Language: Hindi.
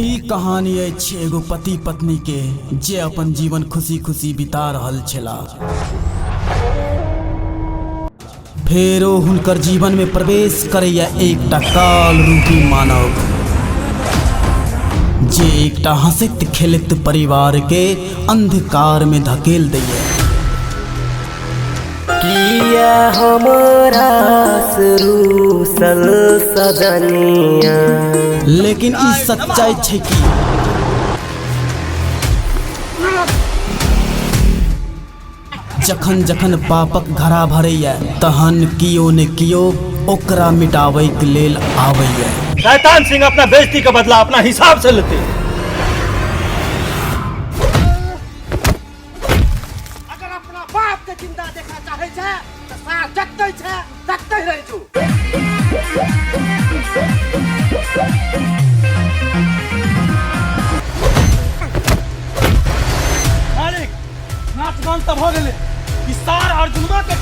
ई कहानी अछि एगो पति पत्नी के जे अपन जीवन खुशी खुशी बिता रहल छला। फेरो हुनकर जीवन में प्रवेश करैया एकटा काल रूपी मानव जे एकटा हंसैत खेलैत परिवार के अंधकार में धकेल दैया। किया हमारा रूसल सजनिया, लेकिन ई सच्चाई छै कि जखन जखन पापक घड़ा भरैया तहन कियो ने कियो ओकरा मिटाबै के लेल आबैया। शैतान सिंह अपना बेइज्जती का बदला अपना हिसाब से लेते। अगर अपना बाप के जिंदा देखना चाहे छे तो सार जगते छे, जगते रह जो। मालिक नाच गान तब हो गेले कि सार अर्जुनवा के